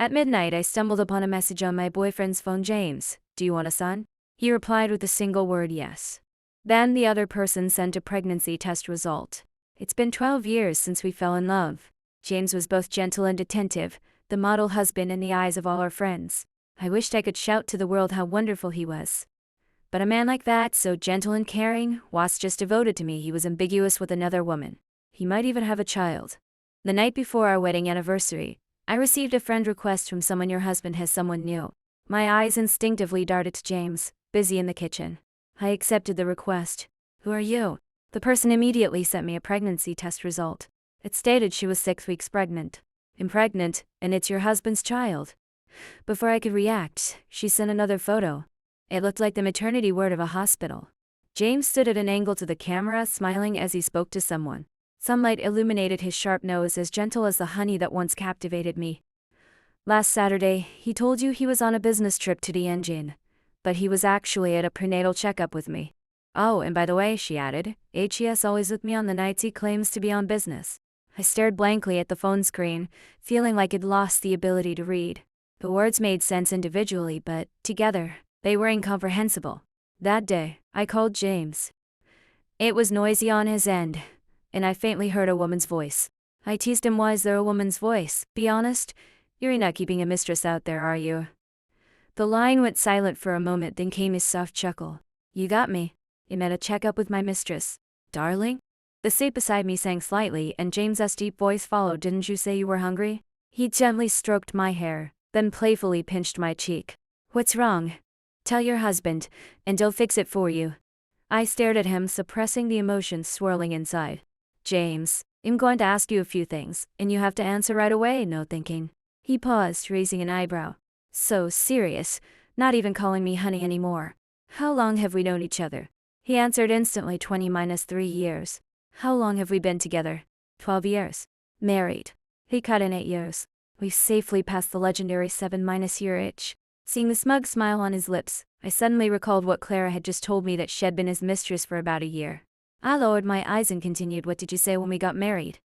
At midnight, I stumbled upon a message on my boyfriend's phone. James, do you want a son? He replied with a single word, yes. Then the other person sent a pregnancy test result. It's been 12 years since we fell in love. James was both gentle and attentive, the model husband in the eyes of all our friends. I wished I could shout to the world how wonderful he was. But a man like that, so gentle and caring, was just devoted to me. He was ambiguous with another woman. He might even have a child. The night before our wedding anniversary, I received a friend request from someone. Your husband has someone new. My eyes instinctively darted to James, busy in the kitchen. I accepted the request. Who are you? The person immediately sent me a pregnancy test result. It stated she was 6 weeks pregnant. I'm pregnant, and it's your husband's child. Before I could react, she sent another photo. It looked like the maternity ward of a hospital. James stood at an angle to the camera, smiling as he spoke to someone. Sunlight illuminated his sharp nose, as gentle as the honey that once captivated me. Last Saturday, he told you he was on a business trip to the engine, but he was actually at a prenatal checkup with me. Oh, and by the way, she added, HES always with me on the nights he claims to be on business. I stared blankly at the phone screen, feeling like I'd lost the ability to read. The words made sense individually, but together, they were incomprehensible. That day, I called James. It was noisy on his end, and I faintly heard a woman's voice. I teased him, why is there a woman's voice? Be honest, you're not keeping a mistress out there, are you? The line went silent for a moment, then came his soft chuckle. You got me. I'm at a checkup with my mistress. Darling? The seat beside me sang slightly, and James's deep voice followed. Didn't you say you were hungry? He gently stroked my hair, then playfully pinched my cheek. What's wrong? Tell your husband, and he'll fix it for you. I stared at him, suppressing the emotions swirling inside. James, I'm going to ask you a few things, and you have to answer right away, no thinking. He paused, raising an eyebrow. So serious, not even calling me honey anymore. How long have we known each other? He answered instantly, 20-3 years. How long have we been together? 12 years. Married. He cut in 8 years. We've safely passed the legendary 7-year itch. Seeing the smug smile on his lips, I suddenly recalled what Clara had just told me, that she'd been his mistress for about a year. I lowered my eyes and continued, what did you say when we got married?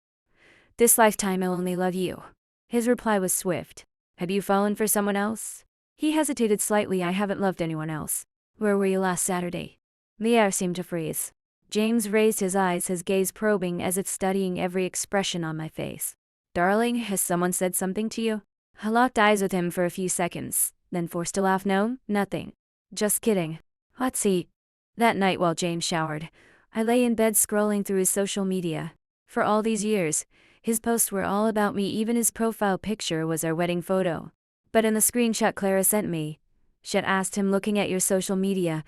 This lifetime I'll only love you. His reply was swift. Have you fallen for someone else? He hesitated slightly. I haven't loved anyone else. Where were you last Saturday? The air seemed to freeze. James raised his eyes, his gaze probing as if studying every expression on my face. Darling, has someone said something to you? I locked eyes with him for a few seconds, then forced a laugh. No, nothing. Just kidding. Let's see. That night while James showered, I lay in bed scrolling through his social media. For all these years, his posts were all about me. Even his profile picture was our wedding photo. But in the screenshot Clara sent me, she'd asked him, looking at your social media,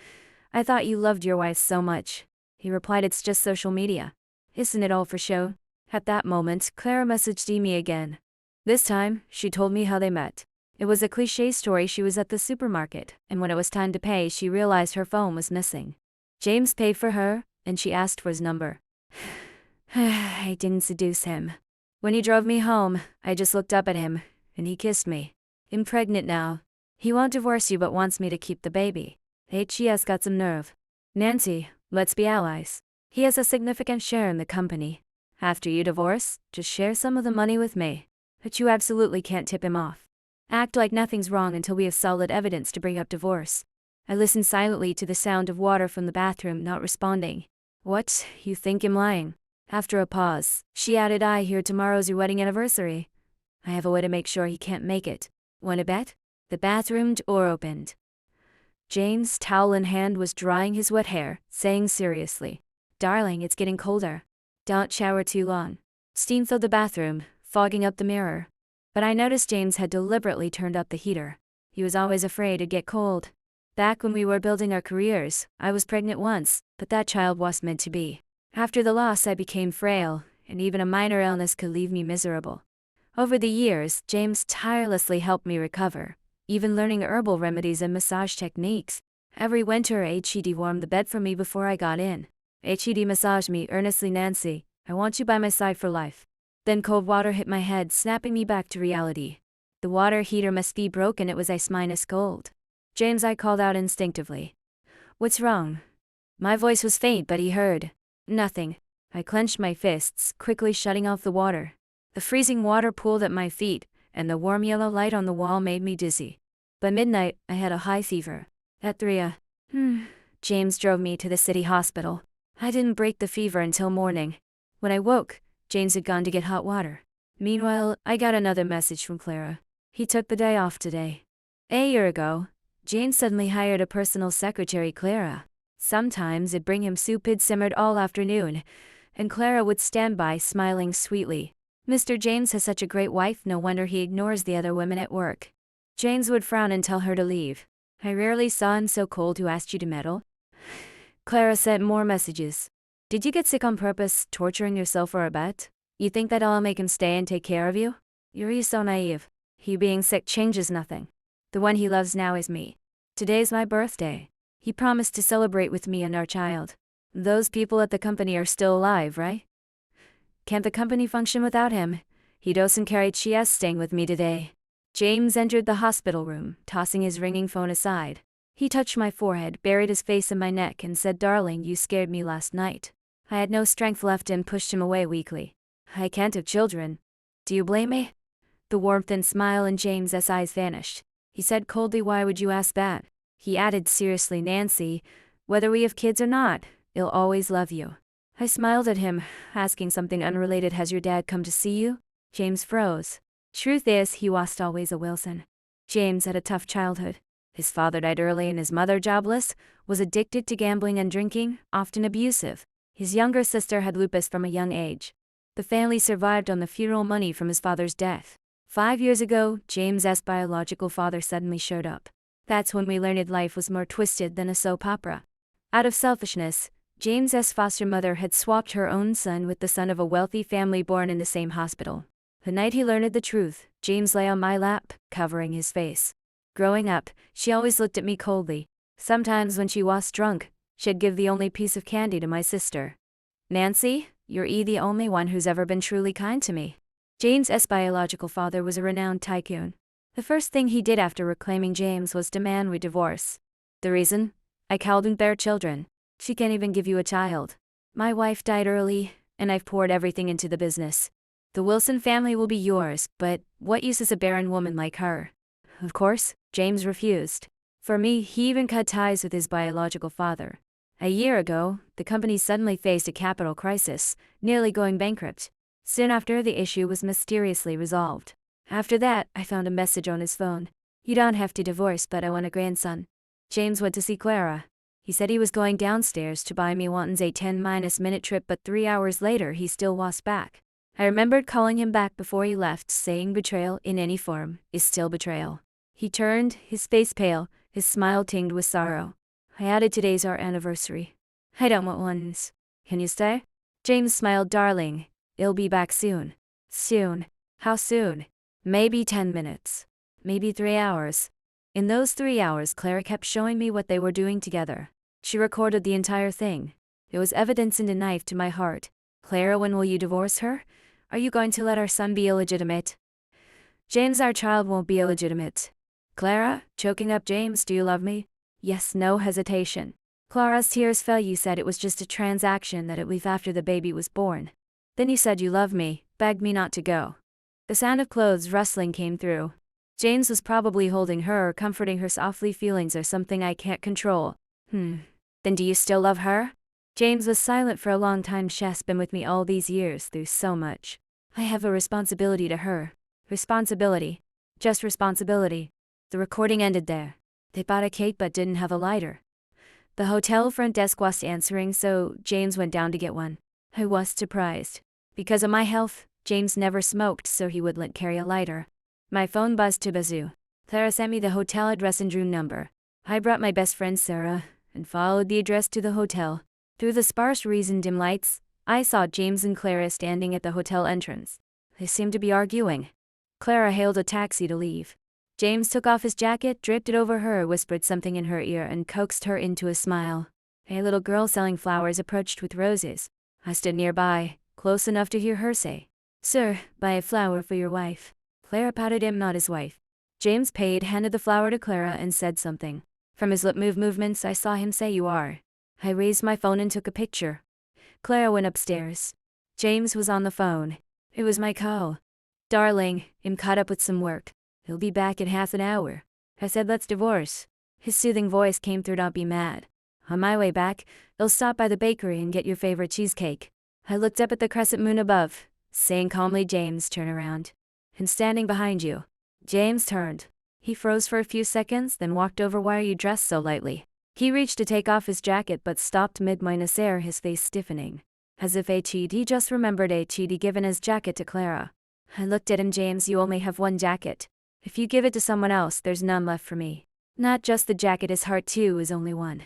I thought you loved your wife so much. He replied, it's just social media. Isn't it all for show? At that moment, Clara messaged me again. This time, she told me how they met. It was a cliché story. She was at the supermarket, and when it was time to pay, she realized her phone was missing. James paid for her, and she asked for his number. I didn't seduce him. When he drove me home, I just looked up at him, and he kissed me. I'm pregnant now. He won't divorce you but wants me to keep the baby. HES got some nerve. Nancy, let's be allies. He has a significant share in the company. After you divorce, just share some of the money with me. But you absolutely can't tip him off. Act like nothing's wrong until we have solid evidence to bring up divorce. I listened silently to the sound of water from the bathroom, not responding. What, you think I'm lying? After a pause, she added, I hear tomorrow's your wedding anniversary. I have a way to make sure he can't make it. Want to bet? The bathroom door opened. James, towel in hand, was drying his wet hair, saying seriously, Darling, it's getting colder. Don't shower too long. Steam filled the bathroom, fogging up the mirror. But I noticed James had deliberately turned up the heater. He was always afraid it'd get cold. Back when we were building our careers, I was pregnant once, but that child wasn't meant to be. After the loss, I became frail, and even a minor illness could leave me miserable. Over the years, James tirelessly helped me recover, even learning herbal remedies and massage techniques. Every winter, HED warmed the bed for me before I got in. HED massaged me earnestly. Nancy, I want you by my side for life. Then cold water hit my head, snapping me back to reality. The water heater must be broken. It was ice-cold. James, I called out instinctively. What's wrong? My voice was faint, but he heard. Nothing. I clenched my fists, quickly shutting off the water. The freezing water pooled at my feet, and the warm yellow light on the wall made me dizzy. By midnight, I had a high fever. At 3 James drove me to the city hospital. I didn't break the fever until morning. When I woke, James had gone to get hot water. Meanwhile, I got another message from Clara. He took the day off today. A year ago, James suddenly hired a personal secretary, Clara. Sometimes it'd bring him soup he'd simmered all afternoon, and Clara would stand by smiling sweetly. Mr. James has such a great wife, no wonder he ignores the other women at work. James would frown and tell her to leave. I rarely saw him so cold. Who asked you to meddle? Clara sent more messages. Did you get sick on purpose, torturing yourself for a bet? You think that I'll make him stay and take care of you? You're so naive. He being sick changes nothing. The one he loves now is me. Today's my birthday. He promised to celebrate with me and our child. Those people at the company are still alive, right? Can't the company function without him? He doesn't carry Chies staying with me today. James entered the hospital room, tossing his ringing phone aside. He touched my forehead, buried his face in my neck, and said, "Darling, you scared me last night." I had no strength left and pushed him away weakly. I can't have children. Do you blame me? The warmth and smile in James's eyes vanished. He said coldly, "Why would you ask that?" He added seriously, "Nancy, whether we have kids or not, he'll always love you." I smiled at him, asking something unrelated. "Has your dad come to see you?" James froze. Truth is, he was always a Wilson. James had a tough childhood. His father died early and his mother, jobless, was addicted to gambling and drinking, often abusive. His younger sister had lupus from a young age. The family survived on the funeral money from his father's death. 5 years ago, James's biological father suddenly showed up. That's when we learned life was more twisted than a soap opera. Out of selfishness, James's foster mother had swapped her own son with the son of a wealthy family born in the same hospital. The night he learned the truth, James lay on my lap, covering his face. Growing up, she always looked at me coldly. Sometimes when she was drunk, she'd give the only piece of candy to my sister. "Nancy, you're the only one who's ever been truly kind to me." James's biological father was a renowned tycoon. The first thing he did after reclaiming James was demand we divorce. The reason? I couldn't bear children. She can't even give you a child. My wife died early, and I've poured everything into the business. The Wilson family will be yours, but what use is a barren woman like her? Of course, James refused. For me, he even cut ties with his biological father. A year ago, the company suddenly faced a capital crisis, nearly going bankrupt. Soon after, the issue was mysteriously resolved. After that, I found a message on his phone. "You don't have to divorce, but I want a grandson." James went to see Clara. He said he was going downstairs to buy me once a 10-minute trip, but 3 hours later he still was back. I remembered calling him back before he left, saying betrayal in any form is still betrayal. He turned, his face pale, his smile tinged with sorrow. I added, "Today's our anniversary. I don't want ones. Can you stay?" James smiled, "Darling, I'll be back soon." Soon. How soon? Maybe 10 minutes. Maybe 3 hours. In those 3 hours, Clara kept showing me what they were doing together. She recorded the entire thing. It was evidence and a knife to my heart. "Clara, when will you divorce her? Are you going to let our son be illegitimate?" "James, our child won't be illegitimate." Clara, choking up James, "Do you love me?" Yes, no hesitation. Clara's tears fell. "You said it was just a transaction, that it leave after the baby was born. Then you said you loved me, begged me not to go." The sound of clothes rustling came through. James was probably holding her or comforting her softly. "Feelings are something I can't control." Then do you still love her? James was silent for a long time. "She's been with me all these years, through so much. I have a responsibility to her." Responsibility. Just responsibility. The recording ended there. They bought a cake but didn't have a lighter. The hotel front desk was answering, so James went down to get one. I was surprised. Because of my health, James never smoked, so he wouldn't carry a lighter. My phone buzzed to bazoo. Clara sent me the hotel address and room number. I brought my best friend Sarah, and followed the address to the hotel. Through the sparse trees and dim lights, I saw James and Clara standing at the hotel entrance. They seemed to be arguing. Clara hailed a taxi to leave. James took off his jacket, draped it over her, whispered something in her ear, and coaxed her into a smile. A little girl selling flowers approached with roses. I stood nearby, close enough to hear her say, "Sir, buy a flower for your wife." Clara patted him, not his wife. James paid, handed the flower to Clara, and said something. From his lip movements, I saw him say, "You are." I raised my phone and took a picture. Clara went upstairs. James was on the phone. It was my call. Darling, I'm caught up with some work. He'll be back in half an hour. I said let's divorce. His soothing voice came through. Don't be mad. On my way back, I'll stop by the bakery and get your favorite cheesecake. I looked up at the crescent moon above, saying calmly, James, turn around. And standing behind you. James turned. He froze for a few seconds, then walked over. Why are you dressed so lightly? He reached to take off his jacket but stopped mid-minus air, his face stiffening. As if he just remembered he'd given his jacket to Clara. I looked at him. James, you only have one jacket. If you give it to someone else, there's none left for me. Not just the jacket, his heart too is only one.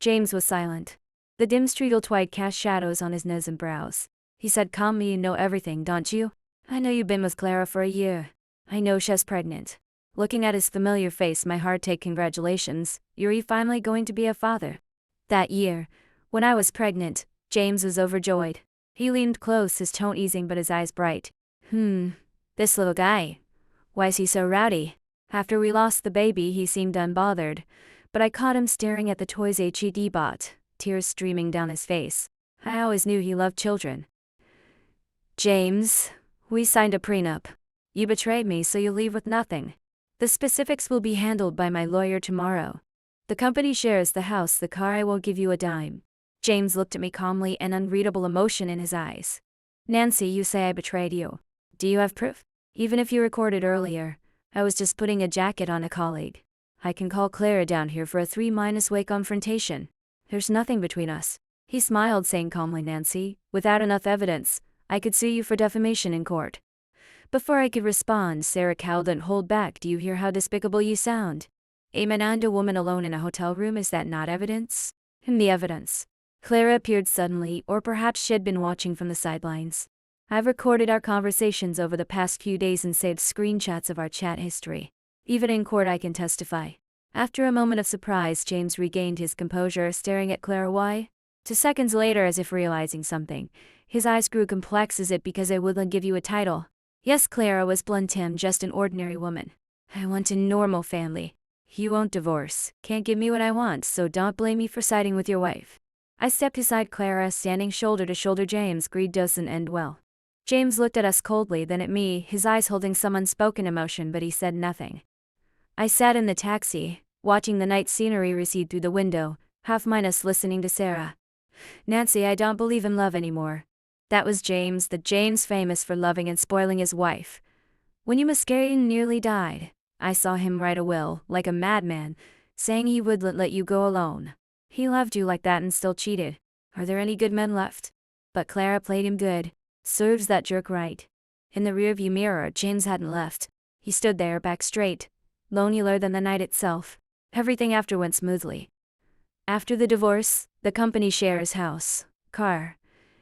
James was silent. The dim streetel twilight cast shadows on his nose and brows. He said calmly, you know everything, don't you? I know you've been with Clara for a year. I know she's pregnant. Looking at his familiar face, my heart take congratulations, you're finally going to be a father. That year, when I was pregnant, James was overjoyed. He leaned close, his tone easing but his eyes bright. This little guy. Why's he so rowdy? After we lost the baby, he seemed unbothered, but I caught him staring at the toys he'd bought, tears streaming down his face. I always knew he loved children. James, we signed a prenup. You betrayed me, so you'll leave with nothing. The specifics will be handled by my lawyer tomorrow. The company shares the house, the car. I won't give you a dime. James looked at me calmly, an unreadable emotion in his eyes. Nancy, you say I betrayed you. Do you have proof? Even if you recorded earlier, I was just putting a jacket on a colleague. I can call Clara down here for a 3-way confrontation. There's nothing between us. He smiled, saying calmly, Nancy, without enough evidence, I could sue you for defamation in court. Before I could respond, Sarah cowled and hold back. Do you hear how despicable you sound? A man and a woman alone in a hotel room, is that not evidence? The evidence. Clara appeared suddenly, or perhaps she had been watching from the sidelines. I've recorded our conversations over the past few days and saved screenshots of our chat history. Even in court I can testify. After a moment of surprise, James regained his composure, staring at Clara. Why? 2 seconds later, as if realizing something, his eyes grew complex. Is it because I wouldn't give you a title? Yes, Clara was blunt. I'm just an ordinary woman. I want a normal family. You won't divorce, can't give me what I want, so don't blame me for siding with your wife. I stepped beside Clara, standing shoulder to shoulder. James, greed doesn't end well. James looked at us coldly, then at me, his eyes holding some unspoken emotion, but he said nothing. I sat in the taxi, watching the night scenery recede through the window, half-minus listening to Sarah. Nancy, I don't believe in love anymore. That was James, the James famous for loving and spoiling his wife. When you miscarried and nearly died, I saw him write a will, like a madman, saying he would let you go alone. He loved you like that and still cheated. Are there any good men left? But Clara played him good. Serves that jerk right. In the rearview mirror, James hadn't left. He stood there, back straight, lonelier than the night itself. Everything after went smoothly. After the divorce, the company shares house, car,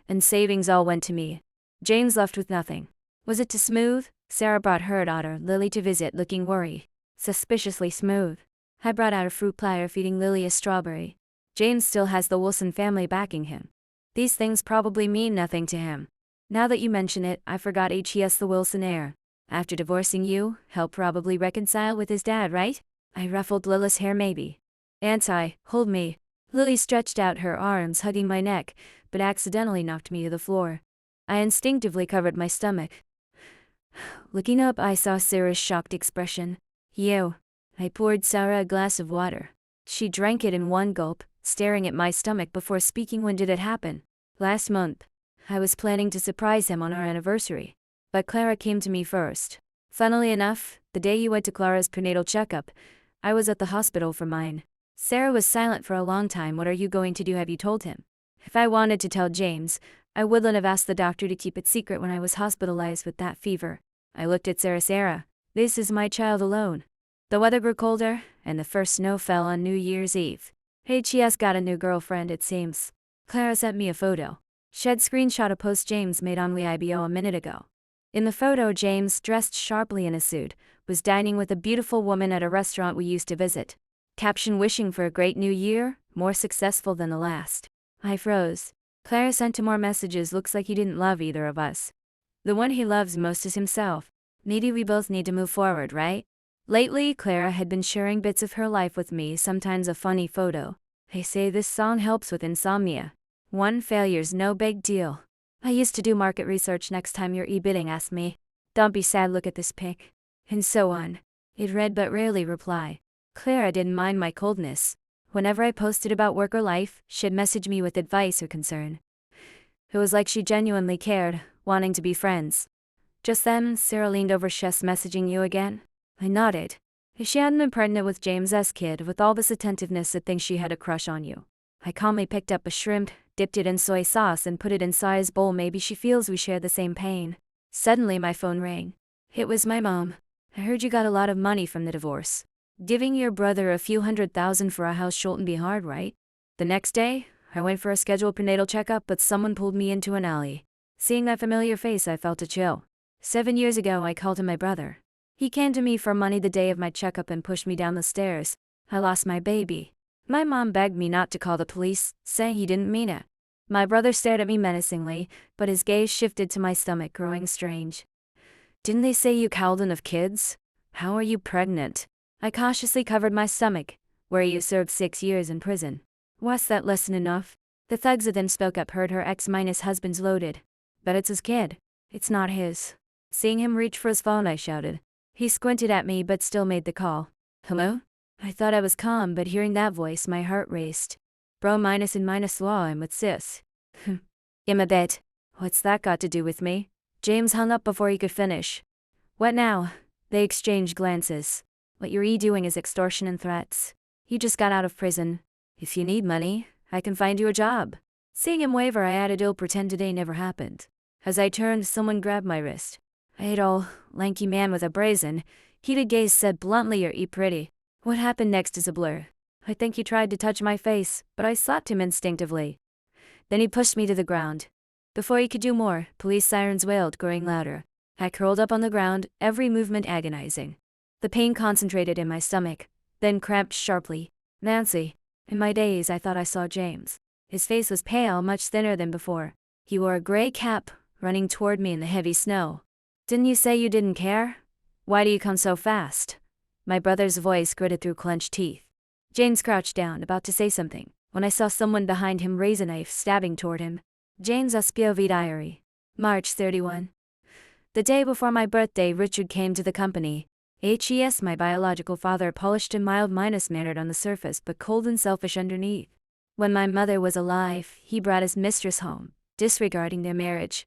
and savings all went to me. James left with nothing. Was it too smooth? Sarah brought her daughter, Lily, to visit, looking worried. Suspiciously smooth. I brought out a fruit platter, feeding Lily a strawberry. James still has the Wilson family backing him. These things probably mean nothing to him. Now that you mention it, I forgot H.E.S. the Wilson heir. After divorcing you, he'll probably reconcile with his dad, right? I ruffled Lily's hair. Maybe. Hold me. Lily stretched out her arms, hugging my neck, but accidentally knocked me to the floor. I instinctively covered my stomach. Looking up, I saw Sarah's shocked expression. You. I poured Sarah a glass of water. She drank it in one gulp, staring at my stomach before speaking. When did it happen? Last month. I was planning to surprise him on our anniversary. But Clara came to me first. Funnily enough, the day you went to Clara's prenatal checkup, I was at the hospital for mine. Sarah was silent for a long time. What are you going to do? Have you told him? If I wanted to tell James, I wouldn't have asked the doctor to keep it secret when I was hospitalized with that fever. I looked at Sarah. Sarah, this is my child alone. The weather grew colder, and the first snow fell on New Year's Eve. H.E.S. got a new girlfriend, it seems. Clara sent me a photo. She had screenshot a post James made on Weibo a minute ago. In the photo, James, dressed sharply in a suit, was dining with a beautiful woman at a restaurant we used to visit. Caption: wishing for a great new year, more successful than the last. I froze. Clara sent 2 more messages. Looks like he didn't love either of us. The one he loves most is himself. Maybe we both need to move forward, right? Lately, Clara had been sharing bits of her life with me, sometimes a funny photo. They say this song helps with insomnia. 1 failure's no big deal. I used to do market research. Next time you're e-bidding, ask me. Don't be sad, look at this pic. And so on. It read but rarely reply. Clara didn't mind my coldness. Whenever I posted about work or life, she'd message me with advice or concern. It was like she genuinely cared, wanting to be friends. Just then, Sarah leaned over. "She's messaging you again?" I nodded. If she hadn't been pregnant with James's kid, with all this attentiveness, I'd think she had a crush on you. I calmly picked up a shrimp, dipped it in soy sauce and put it in Sai's bowl. Maybe she feels we share the same pain. Suddenly my phone rang. It was my mom. "I heard you got a lot of money from the divorce. Giving your brother a few $100,000 for a house shouldn't be hard, right?" The next day, I went for a scheduled prenatal checkup, but someone pulled me into an alley. Seeing that familiar face, I felt a chill. 7 years ago, I called him my brother. He came to me for money the day of my checkup and pushed me down the stairs. I lost my baby. My mom begged me not to call the police, saying he didn't mean it. My brother stared at me menacingly, but his gaze shifted to my stomach, growing strange. "Didn't they say you called enough kids? How are you pregnant?" I cautiously covered my stomach. "Where you served 6 years in prison." "Was that lesson enough?" The thugs then spoke up. "Heard her ex-husband's loaded. But it's his kid. It's not his." Seeing him reach for his phone, I shouted. He squinted at me but still made the call. "Hello?" I thought I was calm, but hearing that voice, my heart raced. "Bro, minus and minus law, I'm with sis." "In a bit." "What's that got to do with me?" James hung up before he could finish. "What now?" They exchanged glances. "What you're doing is extortion and threats. You just got out of prison. If you need money, I can find you a job." Seeing him waver, I added, "I'll pretend today never happened." As I turned, someone grabbed my wrist. A tall, lanky man with a brazen, heated gaze said bluntly, "You're pretty." What happened next is a blur. I think he tried to touch my face, but I slapped him instinctively. Then he pushed me to the ground. Before he could do more, police sirens wailed, growing louder. I curled up on the ground, every movement agonizing. The pain concentrated in my stomach, then cramped sharply. "Nancy." In my daze, I thought I saw James. His face was pale, much thinner than before. He wore a gray cap, running toward me in the heavy snow. "Didn't you say you didn't care? Why do you come so fast?" My brother's voice gritted through clenched teeth. James crouched down, about to say something, when I saw someone behind him raise a knife, stabbing toward him. James POV Diary. March 31. The day before my birthday, Richard came to the company. HES, my biological father, polished and mild-mannered on the surface, but cold and selfish underneath. When my mother was alive, he brought his mistress home, disregarding their marriage.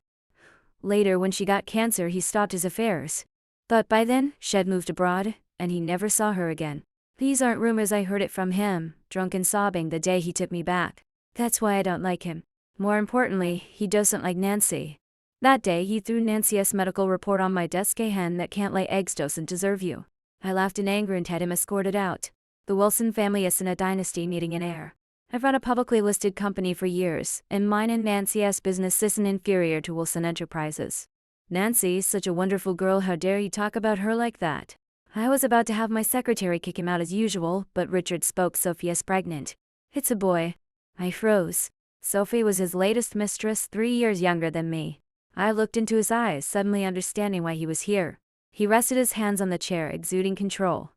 Later, when she got cancer, he stopped his affairs. But by then, she'd moved abroad, and he never saw her again. These aren't rumors, I heard it from him, drunk and sobbing the day he took me back. That's why I don't like him. More importantly, he doesn't like Nancy. That day, he threw Nancy's medical report on my desk. "A hen that can't lay eggs doesn't deserve you." I laughed in anger and had him escorted out. The Wilson family is in a dynasty needing an heir. I've run a publicly listed company for years, and mine and Nancy's business isn't inferior to Wilson Enterprises. "Nancy's such a wonderful girl, how dare you talk about her like that?" I was about to have my secretary kick him out as usual, but Richard spoke. "Sophia's pregnant." "It's a boy." I froze. Sophie was his latest mistress, 3 years younger than me. I looked into his eyes, suddenly understanding why he was here. He rested his hands on the chair, exuding control.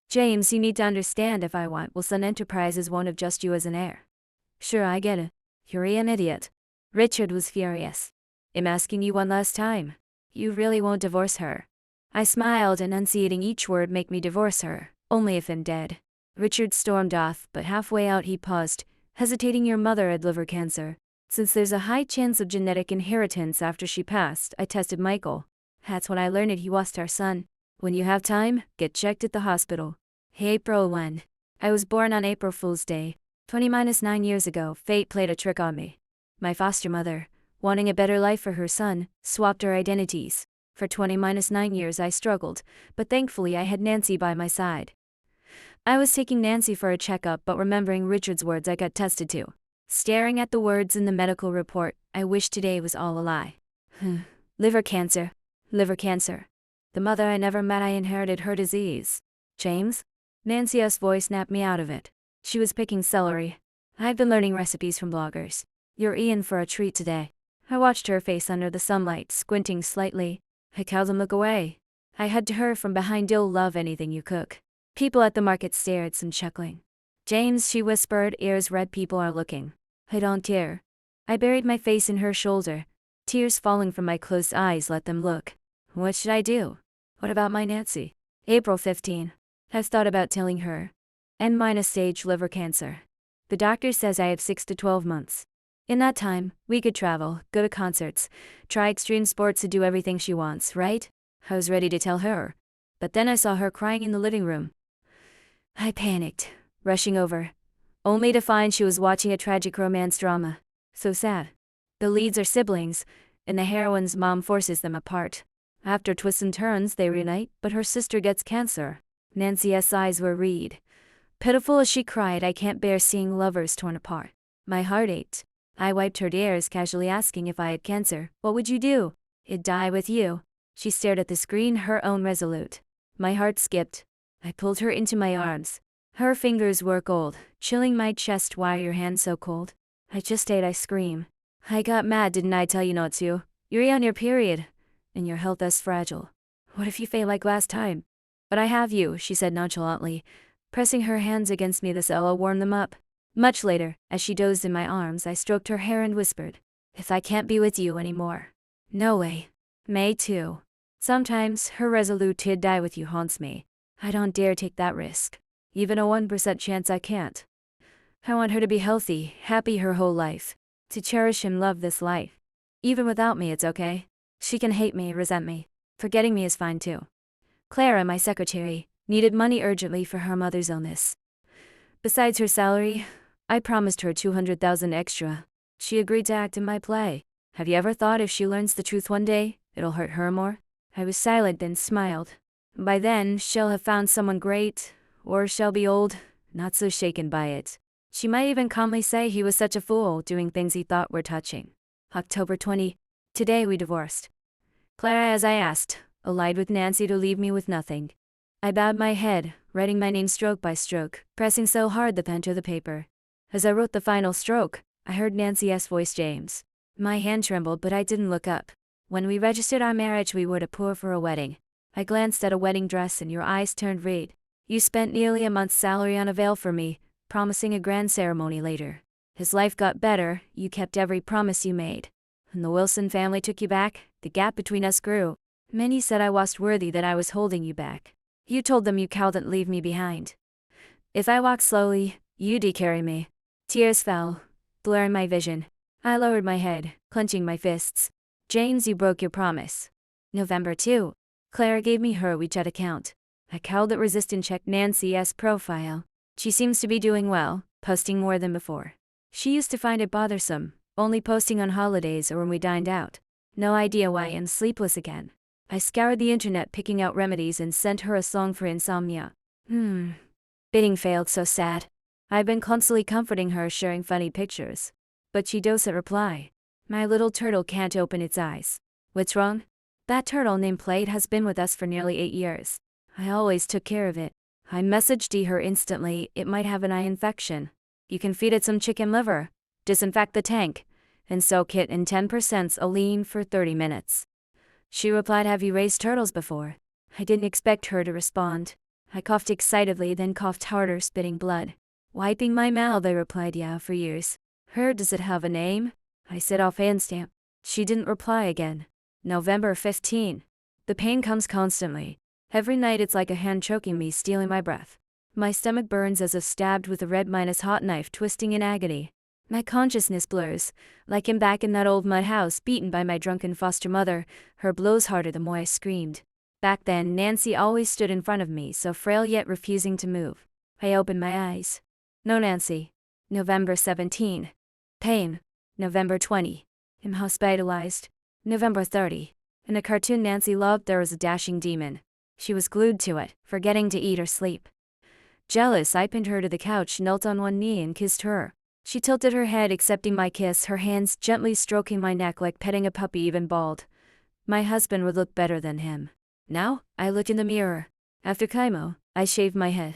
"James, you need to understand, if I want Wilson Enterprises won't have just you as an heir." "Sure, I get it. You're an idiot." Richard was furious. "I'm asking you one last time. You really won't divorce her?" I smiled, enunciating each word. "Make me divorce her, only if I'm dead." Richard stormed off, but halfway out he paused, hesitating. "Your mother had liver cancer. Since there's a high chance of genetic inheritance after she passed, I tested Michael. That's when I learned he was our son. When you have time, get checked at the hospital." April 1. I was born on April Fool's Day. 20-9 years ago, fate played a trick on me. My foster mother, wanting a better life for her son, swapped our identities. For 20-9 years I struggled, but thankfully I had Nancy by my side. I was taking Nancy for a checkup, but remembering Richard's words, I got tested too. Staring at the words in the medical report, I wished today was all a lie. Liver cancer. Liver cancer. The mother I never met, I inherited her disease. "James?" Nancy's voice snapped me out of it. She was picking celery. "I've been learning recipes from bloggers. You're in for a treat today." I watched her face under the sunlight, squinting slightly. I told him look away. I head to her from behind. "You'll love anything you cook." People at the market stared, some chuckling. "James," she whispered, ears red, "people are looking." "I don't care." I buried my face in her shoulder. Tears falling from my closed eyes, let them look. What should I do? What about my Nancy? April 15. I've thought about telling her. N-stage liver cancer. The doctor says I have 6 to 12 months. In that time, we could travel, go to concerts, try extreme sports to do everything she wants, right? I was ready to tell her. But then I saw her crying in the living room. I panicked, rushing over, only to find she was watching a tragic romance drama. So sad. The leads are siblings, and the heroine's mom forces them apart. After twists and turns, they reunite, but her sister gets cancer. Nancy's eyes were red. Pitiful as she cried, I can't bear seeing lovers torn apart. My heart ached. I wiped her tears, casually asking if I had cancer. What would you do? I'd die with you. She stared at the screen, her own resolute. My heart skipped. I pulled her into my arms. Her fingers were cold, chilling my chest. Why are your hands so cold? I just ate, I scream. I got mad, didn't I tell you not to? You're on your period, and your health is fragile. What if you fail like last time? But I have you, she said nonchalantly, pressing her hands against me. This will warm them up. Much later, as she dozed in my arms, I stroked her hair and whispered, if I can't be with you anymore. No way. May too. Sometimes, her resolute "to die with you" haunts me. I don't dare take that risk. Even a 1% chance I can't. I want her to be healthy, happy her whole life. To cherish and love this life. Even without me, it's okay. She can hate me, resent me. Forgetting me is fine too. Clara, my secretary, needed money urgently for her mother's illness. Besides her salary, I promised her $200,000 extra. She agreed to act in my play. Have you ever thought if she learns the truth one day, it'll hurt her more? I was silent, then smiled. By then, she'll have found someone great, or she'll be old, not so shaken by it. She might even calmly say he was such a fool, doing things he thought were touching. October 20. Today we divorced. Clara, as I asked, allied with Nancy to leave me with nothing. I bowed my head, writing my name stroke by stroke, pressing so hard the pen to the paper. As I wrote the final stroke, I heard Nancy's voice, James. My hand trembled, but I didn't look up. When we registered our marriage, we were to pour for a wedding. I glanced at a wedding dress and your eyes turned red. You spent nearly a month's salary on a veil for me, promising a grand ceremony later. As life got better, you kept every promise you made. When the Wilson family took you back, the gap between us grew. Many said I wasn't worthy, that I was holding you back. You told them you couldn't leave me behind. If I walked slowly, you'd carry me. Tears fell, blurring my vision. I lowered my head, clenching my fists. James, you broke your promise. November 2. Clara gave me her WeChat account. I called it resistant, checked Nancy's profile. She seems to be doing well, posting more than before. She used to find it bothersome, only posting on holidays or when we dined out. No idea why, and sleepless again. I scoured the internet picking out remedies and sent her a song for insomnia. Bidding failed, so sad. I've been constantly comforting her, sharing funny pictures. But she doesn't reply. My little turtle can't open its eyes. What's wrong? That turtle named Plate has been with us for nearly 8 years. I always took care of it. I messaged her instantly, it might have an eye infection. You can feed it some chicken liver, disinfect the tank, and soak it in 10% saline for 30 minutes. She replied, have you raised turtles before? I didn't expect her to respond. I coughed excitedly, then coughed harder, spitting blood. Wiping my mouth, I replied, yeah, for years. Does it have a name? I said offhand. Stamp. She didn't reply again. November 15. The pain comes constantly. Every night it's like a hand choking me, stealing my breath. My stomach burns as if stabbed with a red-hot knife, twisting in agony. My consciousness blurs, like I'm back in that old mud house, beaten by my drunken foster mother, her blows harder the more I screamed. Back then, Nancy always stood in front of me, so frail yet refusing to move. I opened my eyes. No Nancy. November 17. Pain. November 20. I'm hospitalized. November 30. In a cartoon Nancy loved, there was a dashing demon. She was glued to it, forgetting to eat or sleep. Jealous, I pinned her to the couch, knelt on one knee and kissed her. She tilted her head, accepting my kiss, her hands gently stroking my neck like petting a puppy, even bald. My husband would look better than him. Now, I looked in the mirror. After chemo, I shaved my head.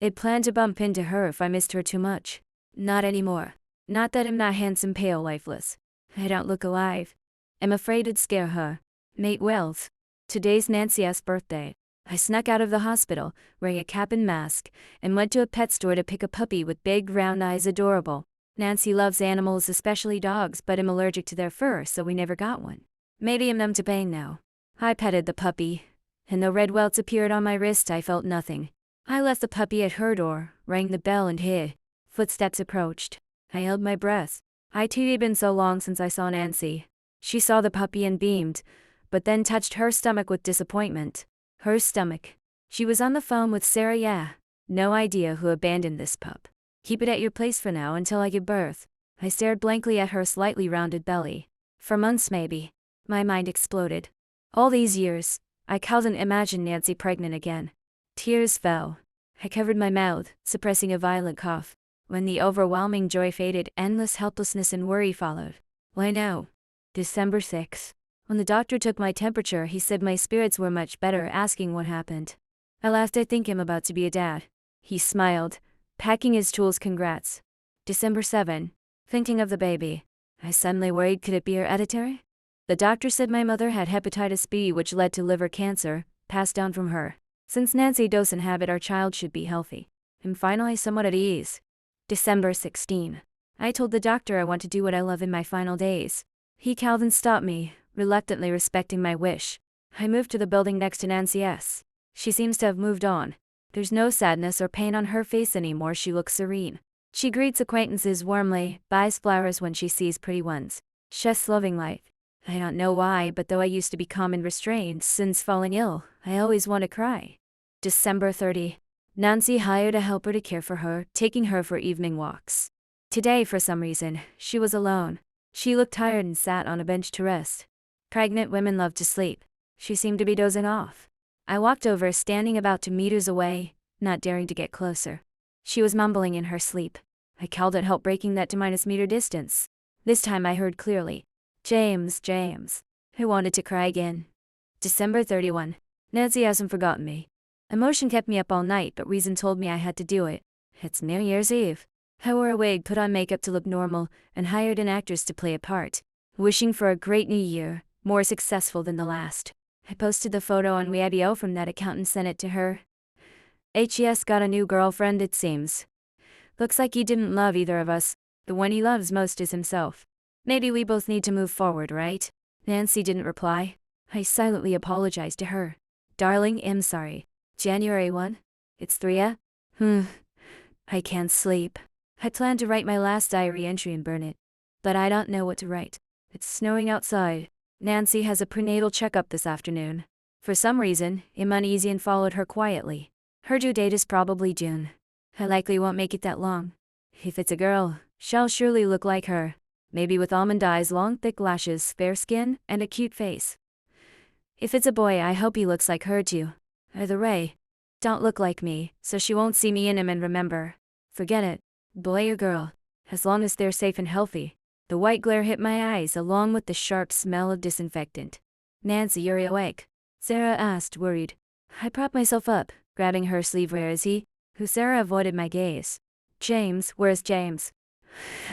I'd planned to bump into her if I missed her too much. Not anymore. Not that I'm not handsome, pale, lifeless. I don't look alive. I'm afraid it'd scare her. May 12th. Today's Nancy's birthday. I snuck out of the hospital, wearing a cap and mask, and went to a pet store to pick a puppy with big round eyes, adorable. Nancy loves animals, especially dogs, but I'm allergic to their fur, so we never got one. Maybe I'm numb to pain now. I petted the puppy, and though red welts appeared on my wrist, I felt nothing. I left the puppy at her door, rang the bell, and hid. Footsteps approached. I held my breath. It had been so long since I saw Nancy. She saw the puppy and beamed, but then touched her stomach with disappointment. Her stomach. She was on the phone with Sarah. Yeah. No idea who abandoned this pup. Keep it at your place for now until I give birth. I stared blankly at her slightly rounded belly. For months maybe. My mind exploded. All these years, I couldn't imagine Nancy pregnant again. Tears fell. I covered my mouth, suppressing a violent cough. When the overwhelming joy faded, endless helplessness and worry followed. Why now? December 6th. When the doctor took my temperature, he said my spirits were much better, asking what happened. I laughed. I think I'm about to be a dad. He smiled, packing his tools. Congrats. December 7. Thinking of the baby. I suddenly worried, could it be hereditary? The doctor said my mother had hepatitis B, which led to liver cancer, passed down from her. Since Nancy doesn't have it, our child should be healthy. I'm finally somewhat at ease. December 16. I told the doctor I want to do what I love in my final days. He called and stopped me, reluctantly respecting my wish. I moved to the building next to Nancy's. She seems to have moved on. There's no sadness or pain on her face anymore. She looks serene. She greets acquaintances warmly, buys flowers when she sees pretty ones. She's loving life. I don't know why, but though I used to be calm and restrained, since falling ill, I always want to cry. December 30. Nancy hired a helper to care for her, taking her for evening walks. Today, for some reason, she was alone. She looked tired and sat on a bench to rest. Pregnant women love to sleep. She seemed to be dozing off. I walked over, standing about 2 meters away, not daring to get closer. She was mumbling in her sleep. I called at help, breaking that 2-meter distance. This time I heard clearly. James. I wanted to cry again. December 31. Nancy hasn't forgotten me. Emotion kept me up all night, but reason told me I had to do it. It's New Year's Eve. I wore a wig, put on makeup to look normal, and hired an actress to play a part, wishing for a great new year, more successful than the last. I posted the photo on Weibo from that account and sent it to her. HES got a new girlfriend, it seems. Looks like he didn't love either of us. The one he loves most is himself. Maybe we both need to move forward, right? Nancy didn't reply. I silently apologized to her. Darling, I'm sorry. January 1? It's 3. I can't sleep. I plan to write my last diary entry and burn it. But I don't know what to write. It's snowing outside. Nancy has a prenatal checkup this afternoon. For some reason, I'm uneasy and followed her quietly. Her due date is probably June. I likely won't make it that long. If it's a girl, she'll surely look like her. Maybe with almond eyes, long thick lashes, fair skin, and a cute face. If it's a boy, I hope he looks like her too. Either way, don't look like me, so she won't see me in him and remember. Forget it. Boy or girl. As long as they're safe and healthy. The white glare hit my eyes along with the sharp smell of disinfectant. Nancy, you're awake? Sarah asked, worried. I propped myself up, grabbing her sleeve. Where is he? Sarah avoided my gaze. James, where's James?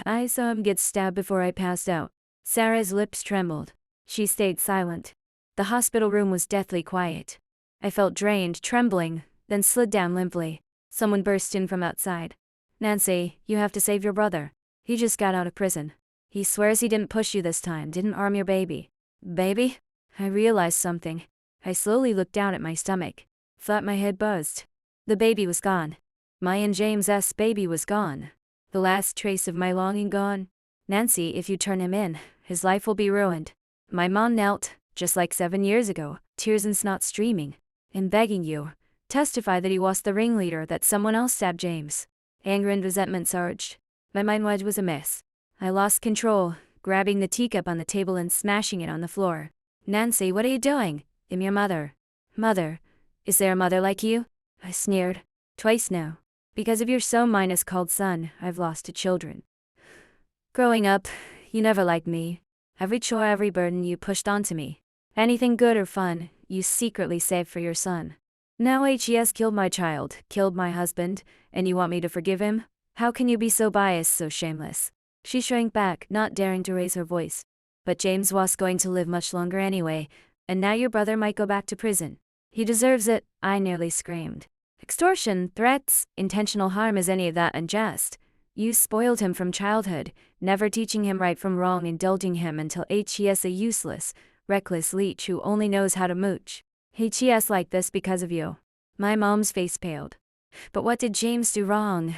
I saw him get stabbed before I passed out. Sarah's lips trembled. She stayed silent. The hospital room was deathly quiet. I felt drained, trembling, then slid down limply. Someone burst in from outside. Nancy, you have to save your brother. He just got out of prison. He swears he didn't push you this time, didn't harm your baby. Baby? I realized something. I slowly looked down at my stomach. Thought my head buzzed. The baby was gone. My and James's baby was gone. The last trace of my longing gone. Nancy, if you turn him in, his life will be ruined. My mom knelt, just like 7 years ago, tears and snot streaming, and begging you, testify that he was the ringleader, that someone else stabbed James. Anger and resentment surged. My mind was a mess. I lost control, grabbing the teacup on the table and smashing it on the floor. Nancy, what are you doing? I'm your mother. Mother? Is there a mother like you? I sneered. Twice now. Because of your so-called son, I've lost 2 children. Growing up, you never liked me. Every chore, every burden you pushed onto me. Anything good or fun, you secretly saved for your son. Now HES killed my child, killed my husband, and you want me to forgive him? How can you be so biased, so shameless? She shrank back, not daring to raise her voice. But James was going to live much longer anyway, and now your brother might go back to prison. He deserves it, I nearly screamed. Extortion, threats, intentional harm, is any of that unjust? You spoiled him from childhood, never teaching him right from wrong, indulging him until HES a useless, reckless leech who only knows how to mooch. HES like this because of you. My mom's face paled. But what did James do wrong?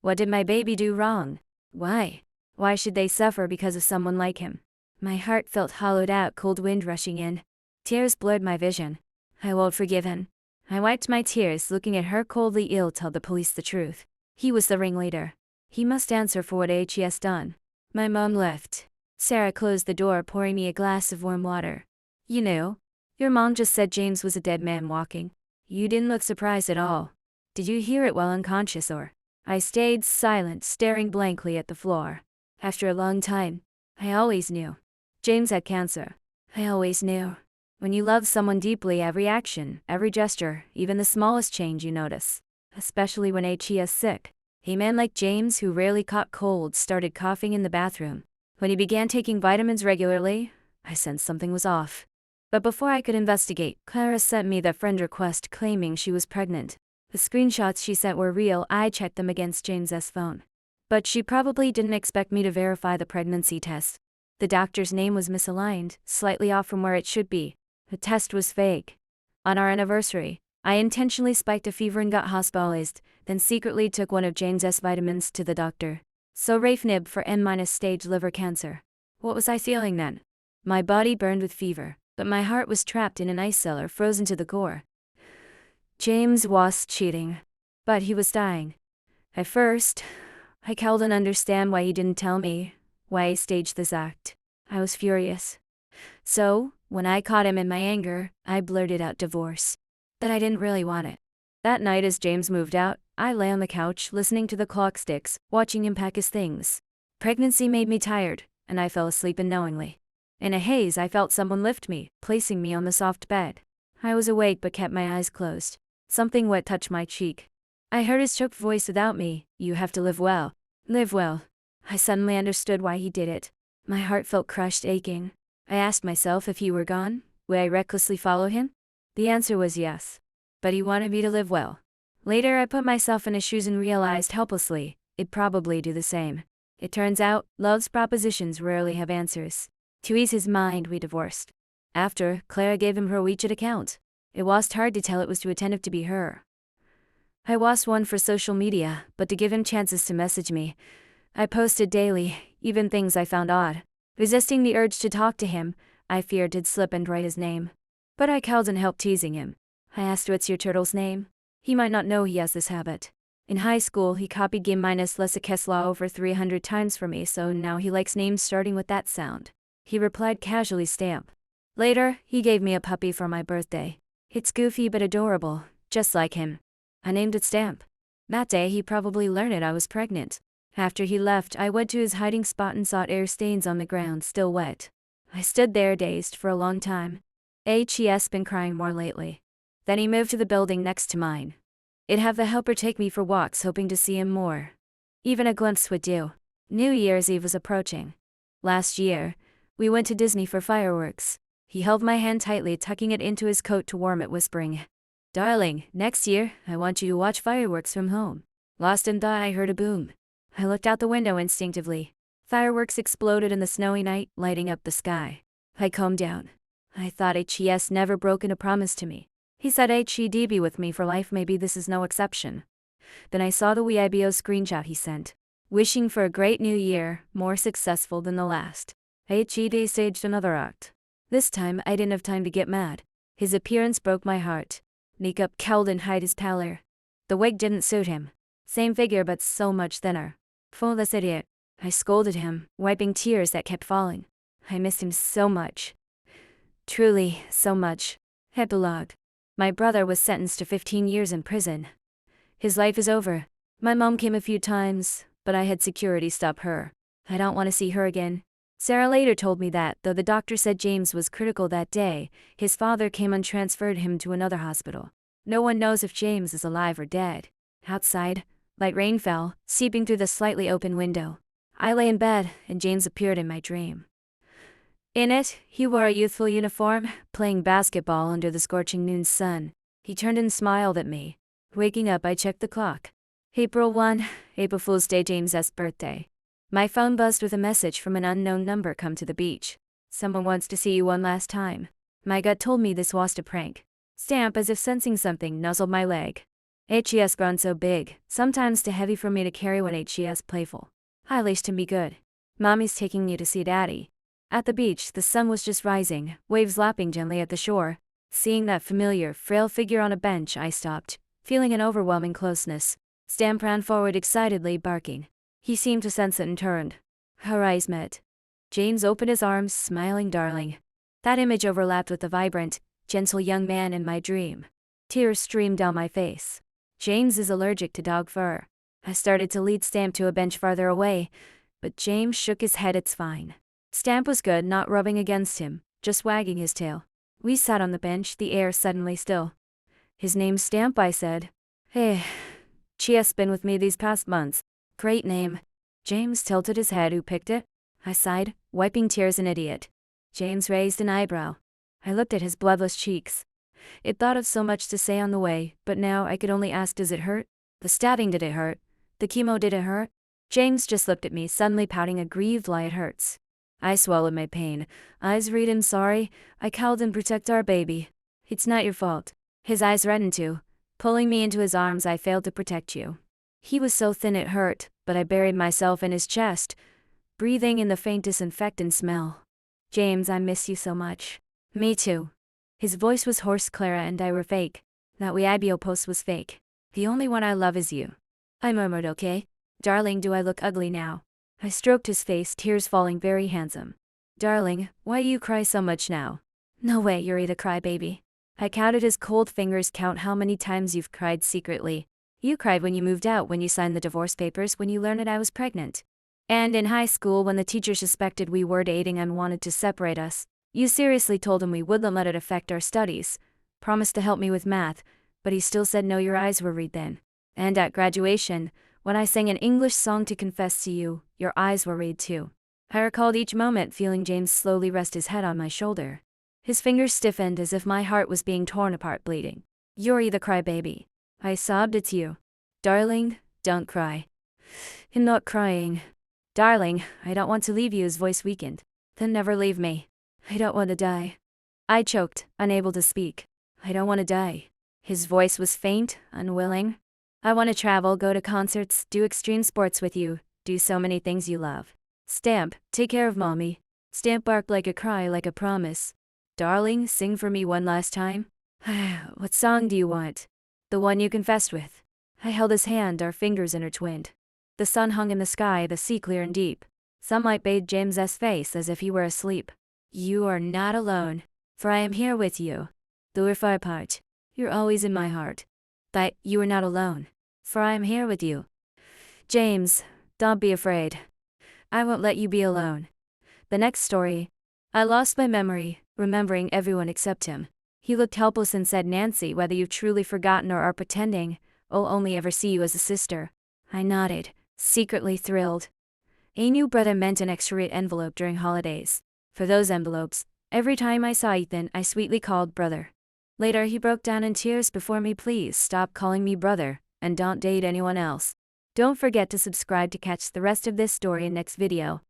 What did my baby do wrong? Why? Why should they suffer because of someone like him? My heart felt hollowed out, cold wind rushing in. Tears blurred my vision. I won't forgive him. I wiped my tears, looking at her coldly. Ill tell the police the truth. He was the ringleader. He must answer for what HES done. My mom left. Sarah closed the door, pouring me a glass of warm water. You knew? Your mom just said James was a dead man walking. You didn't look surprised at all. Did you hear it while unconscious or? I stayed silent, staring blankly at the floor. After a long time, I always knew. James had cancer. I always knew. When you love someone deeply, every action, every gesture, even the smallest change you notice. Especially when HES sick. A man like James, who rarely caught colds, started coughing in the bathroom. When he began taking vitamins regularly, I sensed something was off. But before I could investigate, Clara sent me the friend request claiming she was pregnant. The screenshots she sent were real. I checked them against James's phone. But she probably didn't expect me to verify the pregnancy test. The doctor's name was misaligned, slightly off from where it should be. The test was fake. On our anniversary, I intentionally spiked a fever and got hospitalized, then secretly took one of James's vitamins to the doctor. So Rafe Nib for N-stage liver cancer. What was I feeling then? My body burned with fever, but my heart was trapped in an ice cellar, frozen to the core. James was cheating. But he was dying. At first, I couldn't understand why he didn't tell me, why he staged this act. I was furious. So, when I caught him in my anger, I blurted out divorce. But I didn't really want it. That night as James moved out, I lay on the couch listening to the clock ticks, watching him pack his things. Pregnancy made me tired, and I fell asleep unknowingly. In a haze, I felt someone lift me, placing me on the soft bed. I was awake but kept my eyes closed. Something wet touched my cheek. I heard his choked voice without me. You have to live well. Live well. I suddenly understood why he did it. My heart felt crushed, aching. I asked myself if he were gone, would I recklessly follow him? The answer was yes. But he wanted me to live well. Later I put myself in his shoes and realized helplessly, it'd probably do the same. It turns out, love's propositions rarely have answers. To ease his mind, we divorced. After, Clara gave him her WeChat account. It was hard to tell it was too attentive to be her. I was one for social media, but to give him chances to message me. I posted daily, even things I found odd. Resisting the urge to talk to him, I feared to slip and write his name. But I couldn't help teasing him. I asked, what's your turtle's name? He might not know he has this habit. In high school, he copied game minus Lesa Kesla over 300 times for me, so now he likes names starting with that sound. He replied casually, Stamp. Later, he gave me a puppy for my birthday. It's goofy but adorable, just like him. I named it Stamp. That day he probably learned it I was pregnant. After he left, I went to his hiding spot and saw air stains on the ground, still wet. I stood there dazed for a long time. HES been crying more lately. Then he moved to the building next to mine. I'd have the helper take me for walks, hoping to see him more. Even a glimpse would do. New Year's Eve was approaching. Last year, we went to Disney for fireworks. He held my hand tightly, tucking it into his coat to warm it, whispering, Darling, next year, I want you to watch fireworks from home. Lost in thought, I heard a boom. I looked out the window instinctively. Fireworks exploded in the snowy night, lighting up the sky. I calmed down. I thought HES never broken a promise to me. He said HED be with me for life, maybe this is no exception. Then I saw the Weibo screenshot he sent. Wishing for a great new year, more successful than the last. HED staged another act. This time, I didn't have time to get mad. His appearance broke my heart. Makeup cowled and hide his pallor. The wig didn't suit him. Same figure but so much thinner. Foolish idiot. I scolded him, wiping tears that kept falling. I missed him so much. Truly, so much. Epilogue. My brother was sentenced to 15 years in prison. His life is over. My mom came a few times, but I had security stop her. I don't want to see her again. Sarah later told me that, though the doctor said James was critical that day, his father came and transferred him to another hospital. No one knows if James is alive or dead. Outside, light rain fell, seeping through the slightly open window. I lay in bed, and James appeared in my dream. In it, he wore a youthful uniform, playing basketball under the scorching noon sun. He turned and smiled at me. Waking up, I checked the clock. April 1, April Fool's Day, James's birthday. My phone buzzed with a message from an unknown number. Come to the beach. Someone wants to see you one last time. My gut told me this was a prank. Stamp, as if sensing something, nuzzled my leg. HES grown so big, sometimes too heavy for me to carry when HES playful. I leashed him be good. Mommy's taking you to see Daddy. At the beach, the sun was just rising, waves lapping gently at the shore. Seeing that familiar, frail figure on a bench, I stopped, feeling an overwhelming closeness. Stamp ran forward excitedly, barking. He seemed to sense it and turned. Our eyes met. James opened his arms, smiling, darling. That image overlapped with the vibrant, gentle young man in my dream. Tears streamed down my face. James is allergic to dog fur. I started to lead Stamp to a bench farther away, but James shook his head. It's fine. Stamp was good, not rubbing against him, just wagging his tail. We sat on the bench, the air suddenly still. His name's Stamp, I said. Hey, she has been with me these past months. Great name. James tilted his head. Who picked it? I sighed, wiping tears. An idiot. James raised an eyebrow. I looked at his bloodless cheeks. It thought of so much to say on the way, but now I could only ask, does it hurt? The stabbing, did it hurt? The chemo, did it hurt? James just looked at me, suddenly pouting a grieved lie. It hurts. I swallowed my pain. Eyes read, I'm sorry. I cowed and protect our baby. It's not your fault. His eyes reddened too. Pulling me into his arms, I failed to protect you. He was so thin it hurt, but I buried myself in his chest, breathing in the faint disinfectant smell. James, I miss you so much. Me too. His voice was hoarse. Clara and I were fake. That Weibo post was fake. The only one I love is you. I murmured, okay? Darling, do I look ugly now? I stroked his face, tears falling. Very handsome. Darling, why do you cry so much now? No way, you're a crybaby. I counted his cold fingers. Count how many times you've cried secretly. You cried when you moved out, when you signed the divorce papers, when you learned that I was pregnant. And in high school, when the teacher suspected we were dating and wanted to separate us. You seriously told him we wouldn't let it affect our studies. Promised to help me with math, but he still said no. Your eyes were red then. And at graduation, when I sang an English song to confess to you, your eyes were red too. I recalled each moment, feeling James slowly rest his head on my shoulder. His fingers stiffened as if my heart was being torn apart, bleeding. You're the crybaby. I sobbed. It's you. Darling, don't cry. I'm not crying. Darling, I don't want to leave you. His voice weakened. Then never leave me. I don't want to die. I choked, unable to speak. I don't want to die. His voice was faint, unwilling. I want to travel, go to concerts, do extreme sports with you, do so many things you love. Stamp, take care of Mommy. Stamp barked like a cry, like a promise. Darling, sing for me one last time. What song do you want? The one you confessed with. I held his hand, our fingers intertwined. The sun hung in the sky, the sea clear and deep. Sunlight bathed James's face as if he were asleep. You are not alone, for I am here with you. Though we're far apart, you're always in my heart. But you are not alone, for I am here with you. James, don't be afraid. I won't let you be alone. The next story. I lost my memory, remembering everyone except him. He looked helpless and said, Nancy, whether you've truly forgotten or are pretending, I'll only ever see you as a sister. I nodded, secretly thrilled. A new brother meant an extra envelope during holidays. For those envelopes, every time I saw Ethan, I sweetly called brother. Later he broke down in tears before me. Please stop calling me brother, and don't date anyone else. Don't forget to subscribe to catch the rest of this story in next video.